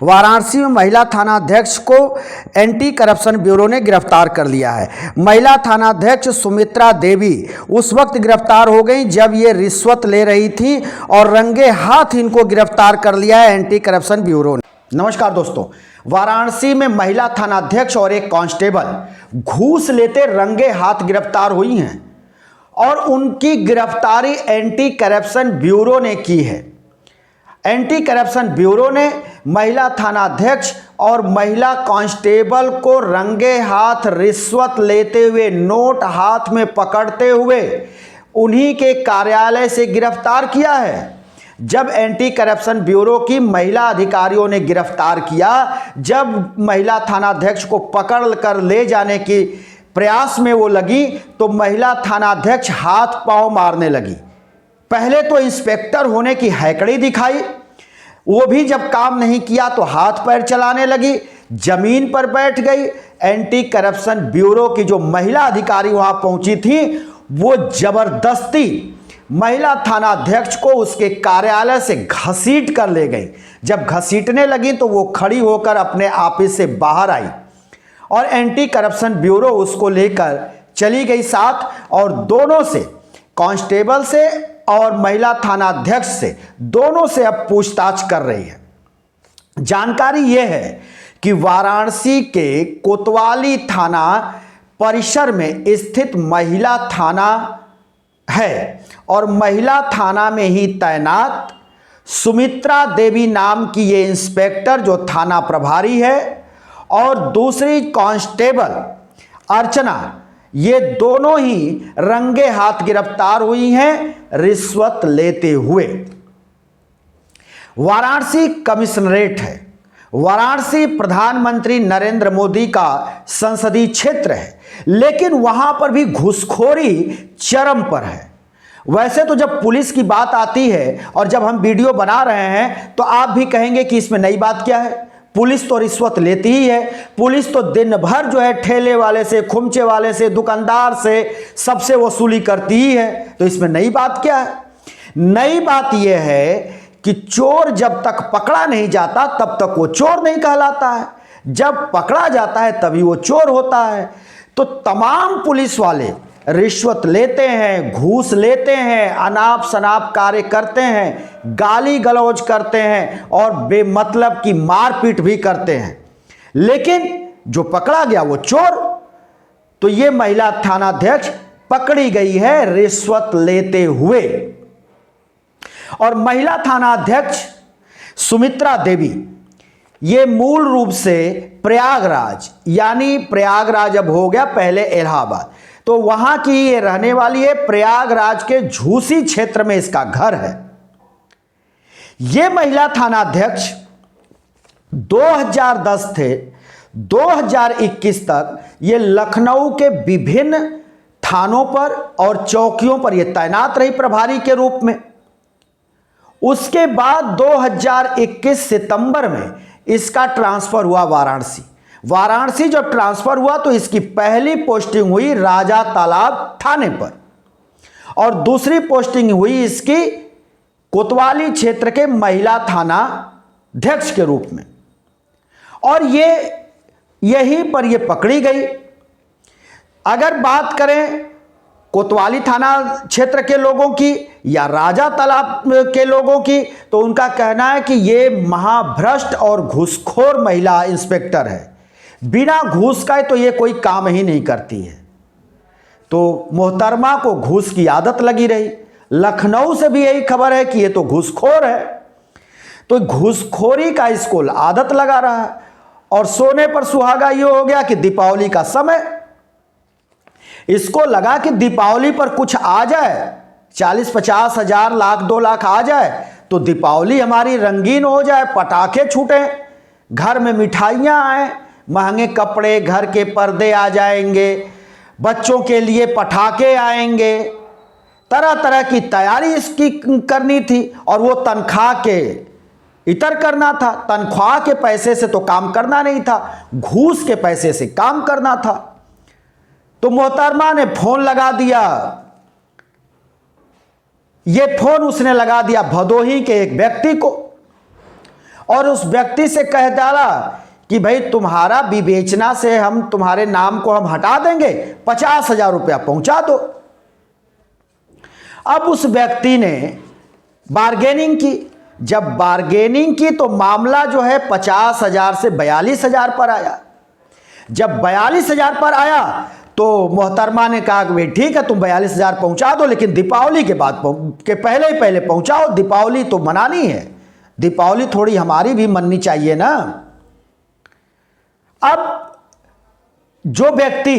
वाराणसी में महिला थानाध्यक्ष को एंटी करप्शन ब्यूरो ने गिरफ्तार कर लिया है। महिला थानाध्यक्ष सुमित्रा देवी उस वक्त गिरफ्तार हो गई जब ये रिश्वत ले रही थी और रंगे हाथ इनको गिरफ्तार कर लिया है एंटी करप्शन ब्यूरो ने। नमस्कार दोस्तों, वाराणसी में महिला थानाध्यक्ष और एक कांस्टेबल घूस लेते रंगे हाथ गिरफ्तार हुई हैं और उनकी गिरफ्तारी एंटी करप्शन ब्यूरो ने की है। एंटी करप्शन ब्यूरो ने महिला थानाध्यक्ष और महिला कांस्टेबल को रंगे हाथ रिश्वत लेते हुए नोट हाथ में पकड़ते हुए उन्हीं के कार्यालय से गिरफ्तार किया है। जब एंटी करप्शन ब्यूरो की महिला अधिकारियों ने गिरफ्तार किया, जब महिला थानाध्यक्ष को पकड़ कर ले जाने की प्रयास में वो लगी तो महिला थानाध्यक्ष हाथ पांव मारने लगी। पहले तो इंस्पेक्टर होने की हैकड़ी दिखाई, वो भी जब काम नहीं किया तो हाथ पैर चलाने लगी, जमीन पर बैठ गई। एंटी करप्शन ब्यूरो की जो महिला अधिकारी वहां पहुंची थी वो जबरदस्ती महिला थानाध्यक्ष को उसके कार्यालय से घसीट कर ले गई। जब घसीटने लगी तो वो खड़ी होकर अपने ऑफिस से बाहर आई और एंटी करप्शन ब्यूरो उसको लेकर चली गई साथ, और दोनों से, कांस्टेबल से और महिला थानाध्यक्ष से, दोनों से अब पूछताछ कर रही है। जानकारी यह है कि वाराणसी के कोतवाली थाना परिसर में स्थित महिला थाना है और महिला थाना में ही तैनात सुमित्रा देवी नाम की ये इंस्पेक्टर जो थाना प्रभारी है और दूसरी कांस्टेबल अर्चना, ये दोनों ही रंगे हाथ गिरफ्तार हुई हैं रिश्वत लेते हुए। वाराणसी कमिश्नरेट है। वाराणसी प्रधानमंत्री नरेंद्र मोदी का संसदीय क्षेत्र है, लेकिन वहां पर भी घूसखोरी चरम पर है। वैसे तो जब पुलिस की बात आती है और जब हम वीडियो बना रहे हैं तो आप भी कहेंगे कि इसमें नई बात क्या है, पुलिस तो रिश्वत लेती ही है। पुलिस तो दिन भर जो है ठेले वाले से, खुमचे वाले से, दुकानदार से, सबसे वसूली करती ही है, तो इसमें नई बात क्या है? नई बात यह है कि चोर जब तक पकड़ा नहीं जाता तब तक वो चोर नहीं कहलाता है, जब पकड़ा जाता है तभी वो चोर होता है। तो तमाम पुलिस वाले रिश्वत लेते हैं, घूस लेते हैं, अनाप शनाप कार्य करते हैं, गाली गलौज करते हैं और बेमतलब की मारपीट भी करते हैं, लेकिन जो पकड़ा गया वो चोर। तो ये महिला थानाध्यक्ष पकड़ी गई है रिश्वत लेते हुए। और महिला थानाध्यक्ष सुमित्रा देवी ये मूल रूप से प्रयागराज, यानी प्रयागराज अब हो गया पहले इलाहाबाद, तो वहां की ये रहने वाली है। प्रयागराज के झूसी क्षेत्र में इसका घर है। ये महिला थानाध्यक्ष 2010 से 2021 तक ये लखनऊ के विभिन्न थानों पर और चौकियों पर ये तैनात रही प्रभारी के रूप में। उसके बाद 2021 सितंबर में इसका ट्रांसफर हुआ वाराणसी। वाराणसी जब ट्रांसफर हुआ तो इसकी पहली पोस्टिंग हुई राजा तालाब थाने पर और दूसरी पोस्टिंग हुई इसकी कोतवाली क्षेत्र के महिला थाना अध्यक्ष के रूप में, और ये यहीं पर ये पकड़ी गई। अगर बात करें कोतवाली थाना क्षेत्र के लोगों की या राजा तालाब के लोगों की, तो उनका कहना है कि ये महाभ्रष्ट और घूसखोर महिला इंस्पेक्टर है, बिना घूस का तो ये कोई काम ही नहीं करती है। तो मोहतरमा को घूस की आदत लगी रही। लखनऊ से भी यही खबर है कि ये तो घूसखोर है, तो घूसखोरी का इसको आदत लगा रहा है। और सोने पर सुहागा ये हो गया कि दीपावली का समय, इसको लगा कि दीपावली पर कुछ आ जाए, 40-50 हजार, लाख 2 लाख आ जाए तो दीपावली हमारी रंगीन हो जाए, पटाखे छूटे, घर में मिठाइयाँ आए, महंगे कपड़े, घर के पर्दे आ जाएंगे, बच्चों के लिए पटाखे आएंगे, तरह तरह की तैयारी इसकी करनी थी। और वो तनख्वाह के इतर करना था, तनख्वाह के पैसे से तो काम करना नहीं था, घूस के पैसे से काम करना था। तो मोहतरमा ने फोन लगा दिया। ये फोन उसने लगा दिया भदोही के एक व्यक्ति को और उस व्यक्ति से कह डाला कि भाई तुम्हारा विवेचना से हम तुम्हारे नाम को हम हटा देंगे, 50,000 रुपया पहुंचा दो। अब उस व्यक्ति ने बार्गेनिंग की। जब बार्गेनिंग की तो मामला जो है 50,000 से 42,000 पर आया। जब 42,000 पर आया तो मोहतरमा ने कहा कि भाई ठीक है, तुम 42,000 पहुंचा दो, लेकिन दीपावली के बाद के पहले पहुंचाओ, दीपावली तो मनानी है, दीपावली थोड़ी हमारी भी मननी चाहिए ना। अब जो व्यक्ति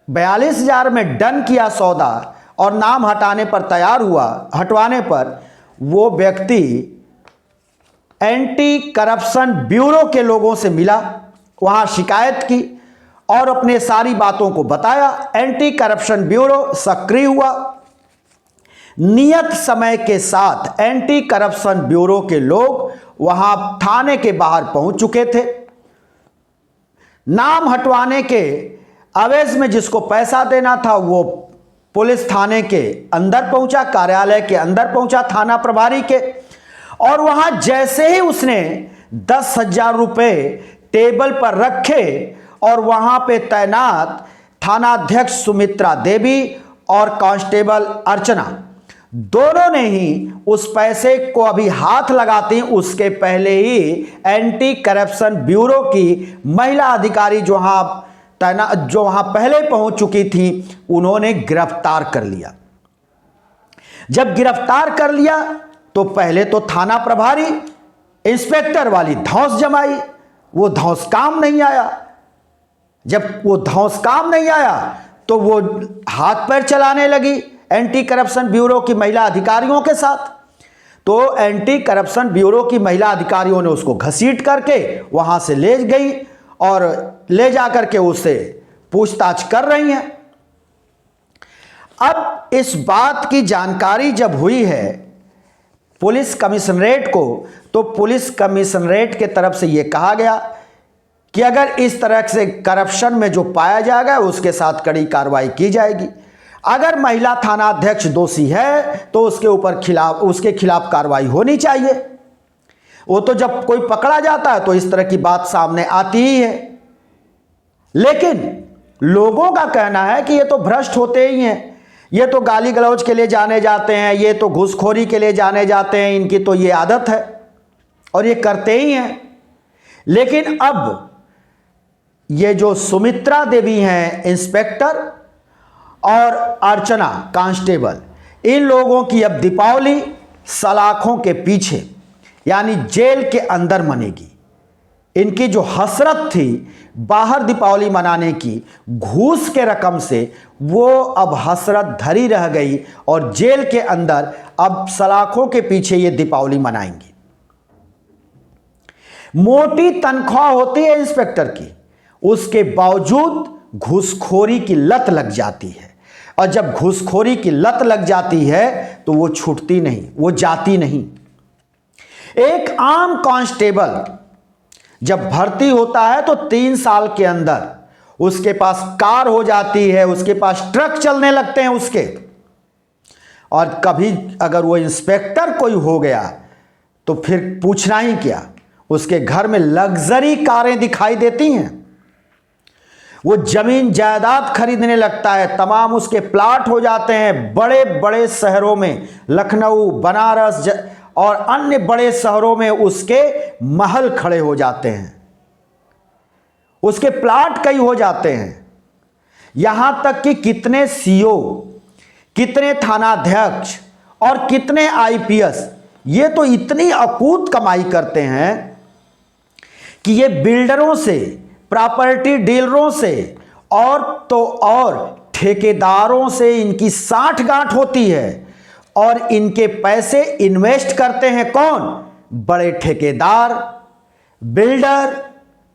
42,000 में डन किया सौदा और नाम हटाने पर तैयार हुआ, हटवाने पर वो व्यक्ति एंटी करप्शन ब्यूरो के लोगों से मिला, वहां शिकायत की और अपने सारी बातों को बताया। एंटी करप्शन ब्यूरो सक्रिय हुआ। नियत समय के साथ एंटी करप्शन ब्यूरो के लोग वहां थाने के बाहर पहुंच चुके थे। नाम हटवाने के एवज में जिसको पैसा देना था वो पुलिस थाने के अंदर पहुंचा, कार्यालय के अंदर पहुंचा, थाना प्रभारी के, और वहां जैसे ही उसने 10,000 रुपए टेबल पर रखे और वहां पे तैनात थानाध्यक्ष सुमित्रा देवी और कांस्टेबल अर्चना, दोनों ने ही उस पैसे को अभी हाथ लगाते उसके पहले ही एंटी करप्शन ब्यूरो की महिला अधिकारी जो वहां पहले पहुंच चुकी थी, उन्होंने गिरफ्तार कर लिया। जब गिरफ्तार कर लिया तो पहले तो थाना प्रभारी इंस्पेक्टर वाली धौंस जमाई, वो धौंस काम नहीं आया। जब वो धौंस काम नहीं आया तो वो हाथ पैर चलाने लगी एंटी करप्शन ब्यूरो की महिला अधिकारियों के साथ। तो एंटी करप्शन ब्यूरो की महिला अधिकारियों ने उसको घसीट करके वहां से ले गई और ले जा करके उससे पूछताछ कर रही हैं। अब इस बात की जानकारी जब हुई है पुलिस कमिश्नरेट को, तो पुलिस कमिश्नरेट के तरफ से यह कहा गया कि अगर इस तरह से करप्शन में जो पाया जाएगा उसके साथ कड़ी कार्रवाई की जाएगी। अगर महिला थाना अध्यक्ष दोषी है तो उसके खिलाफ कार्रवाई होनी चाहिए। वो तो जब कोई पकड़ा जाता है तो इस तरह की बात सामने आती ही है, लेकिन लोगों का कहना है कि ये तो भ्रष्ट होते ही हैं, ये तो गाली गलौज के लिए जाने जाते हैं, ये तो घूसखोरी के लिए जाने जाते हैं, इनकी तो ये आदत है और ये करते ही हैं। लेकिन अब ये जो सुमित्रा देवी हैं इंस्पेक्टर और अर्चना कांस्टेबल, इन लोगों की अब दीपावली सलाखों के पीछे यानी जेल के अंदर मनेगी। इनकी जो हसरत थी बाहर दीपावली मनाने की घूस के रकम से, वो अब हसरत धरी रह गई और जेल के अंदर अब सलाखों के पीछे ये दीपावली मनाएंगी। मोटी तनख्वाह होती है इंस्पेक्टर की, उसके बावजूद घूसखोरी की लत लग जाती है, और जब घूसखोरी की लत लग जाती है तो वो छूटती नहीं, वो जाती नहीं। एक आम कांस्टेबल जब भर्ती होता है तो 3 साल के अंदर उसके पास कार हो जाती है, उसके पास ट्रक चलने लगते हैं उसके, और कभी अगर वो इंस्पेक्टर कोई हो गया तो फिर पूछना ही क्या, उसके घर में लग्जरी कारें दिखाई देती हैं, वो जमीन जायदाद खरीदने लगता है, तमाम उसके प्लाट हो जाते हैं बड़े बड़े शहरों में, लखनऊ, बनारस और अन्य बड़े शहरों में उसके महल खड़े हो जाते हैं, उसके प्लाट कई हो जाते हैं। यहां तक कि कितने सीओ, कितने थानाध्यक्ष और कितने आईपीएस, ये तो इतनी अकूत कमाई करते हैं कि ये बिल्डरों से, प्रॉपर्टी डीलरों से और तो और ठेकेदारों से इनकी साठगांठ होती है, और इनके पैसे इन्वेस्ट करते हैं कौन? बड़े ठेकेदार, बिल्डर,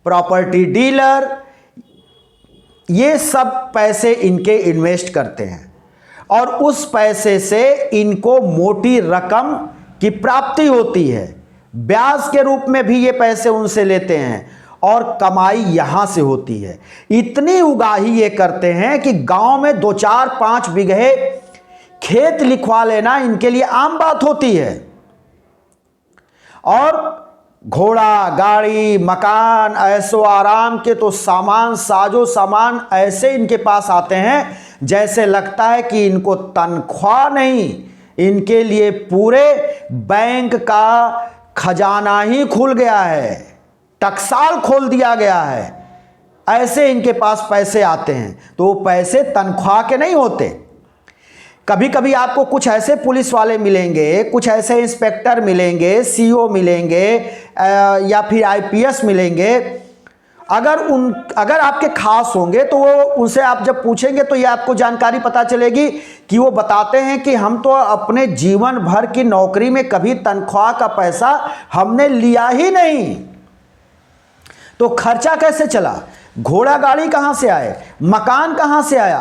प्रॉपर्टी डीलर, ये सब पैसे इनके इन्वेस्ट करते हैं और उस पैसे से इनको मोटी रकम की प्राप्ति होती है। ब्याज के रूप में भी ये पैसे उनसे लेते हैं और कमाई यहां से होती है। इतनी उगाही ये करते हैं कि गांव में 2, 4, 5 बीघे खेत लिखवा लेना इनके लिए आम बात होती है। और घोड़ा, गाड़ी, मकान, ऐशो आराम के तो सामान, साजो सामान ऐसे इनके पास आते हैं जैसे लगता है कि इनको तनख्वाह नहीं, इनके लिए पूरे बैंक का खजाना ही खुल गया है, टकसाल खोल दिया गया है। ऐसे इनके पास पैसे आते हैं। तो वो पैसे तनख्वाह के नहीं होते। कभी कभी आपको कुछ ऐसे पुलिस वाले मिलेंगे, कुछ ऐसे इंस्पेक्टर मिलेंगे, सीओ मिलेंगे या फिर आईपीएस मिलेंगे, अगर आपके खास होंगे तो वो उनसे आप जब पूछेंगे तो ये आपको जानकारी पता चलेगी कि वो बताते हैं कि हम तो अपने जीवन भर की नौकरी में कभी तनख्वाह का पैसा हमने लिया ही नहीं, तो खर्चा कैसे चला, घोड़ा गाड़ी कहाँ से आए, मकान कहाँ से आया,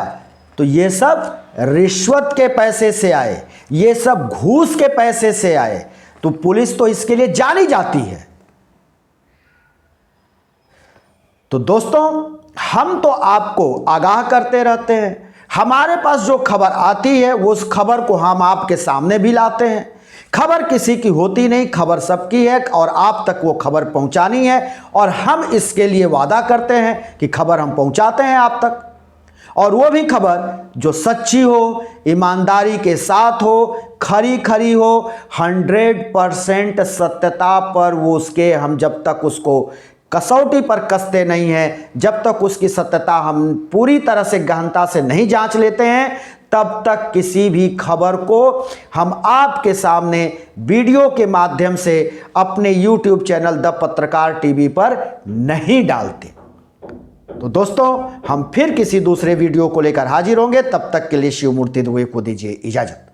तो ये सब रिश्वत के पैसे से आए, ये सब घूस के पैसे से आए। तो पुलिस तो इसके लिए जानी जाती है। तो दोस्तों, हम तो आपको आगाह करते रहते हैं। हमारे पास जो खबर आती है उस खबर को हम आपके सामने भी लाते हैं। खबर किसी की होती नहीं, खबर सबकी है और आप तक वो खबर पहुंचानी है, और हम इसके लिए वादा करते हैं कि खबर हम पहुंचाते हैं आप तक, और वो भी खबर जो सच्ची हो, ईमानदारी के साथ हो, खरी खरी हो, 100% सत्यता पर वो उसके हम जब तक उसको कसौटी पर कसते नहीं हैं, जब तक उसकी सत्यता हम पूरी तरह से गहनता से नहीं जांच लेते हैं, तब तक किसी भी खबर को हम आपके सामने वीडियो के माध्यम से अपने YouTube चैनल द पत्रकार टीवी पर नहीं डालते। तो दोस्तों, हम फिर किसी दूसरे वीडियो को लेकर हाजिर होंगे। तब तक के लिए शिव मूर्ति दुबे को दीजिए इजाजत।